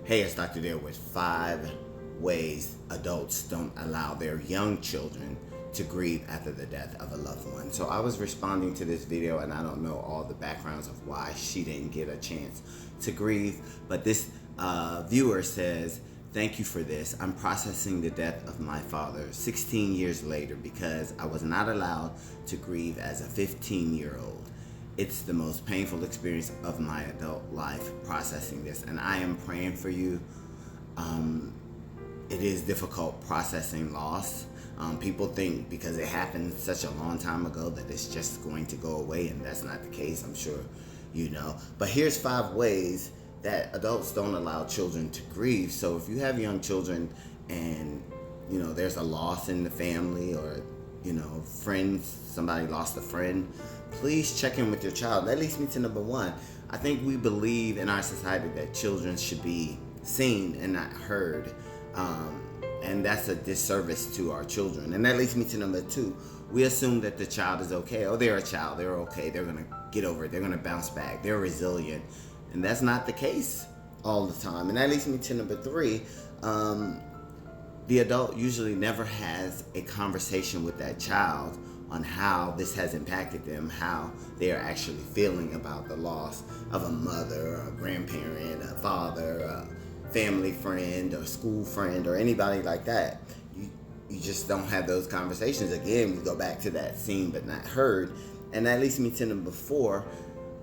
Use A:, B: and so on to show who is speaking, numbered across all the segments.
A: Hey, it's Dr. Dale with 5 ways adults don't allow their young children to grieve after the death of a loved one. So I was responding to this video, and I don't know all the backgrounds of why she didn't get a chance to grieve, but this viewer says, "Thank you for this. I'm processing the death of my father 16 years later because I was not allowed to grieve as a 15-year-old. It's the most painful experience of my adult life processing this, and I am praying for you." It is difficult processing loss. People think because it happened such a long time ago that it's just going to go away, and that's not the case. I'm sure you know. But here's 5 ways that adults don't allow children to grieve. So if you have young children and there's a loss in the family, or friends, somebody lost a friend, please check in with your child. That leads me to number 1. I think we believe in our society that children should be seen and not heard. And that's a disservice to our children. And that leads me to number 2. We assume that the child is okay. Oh, they're a child. They're okay. They're going to get over it. They're going to bounce back. They're resilient. And that's not the case all the time. And that leads me to number 3. The adult usually never has a conversation with that child on how this has impacted them, how they are actually feeling about the loss of a mother, a grandparent, a father, a family friend, or school friend, or anybody like that. You just don't have those conversations. Again, we go back to that seen but not heard. And that leads me to number 4.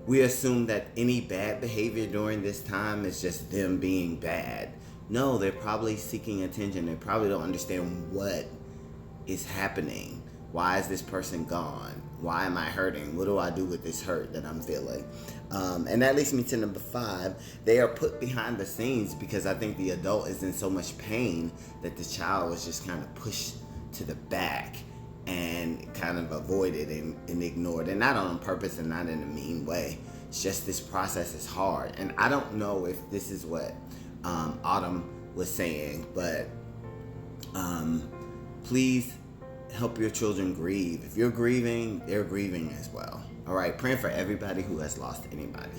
A: We assume that any bad behavior during this time is just them being bad. No, they're probably seeking attention. They probably don't understand what is happening. Why is this person gone? Why am I hurting? What do I do with this hurt that I'm feeling? And that leads me to number 5. They are put behind the scenes because I think the adult is in so much pain that the child is just kind of pushed to the back and kind of avoided and ignored. And not on purpose and not in a mean way. It's just this process is hard. And I don't know if this is what Autumn was saying, but please help your children grieve. If you're grieving, they're grieving as well. All right, praying for everybody who has lost anybody.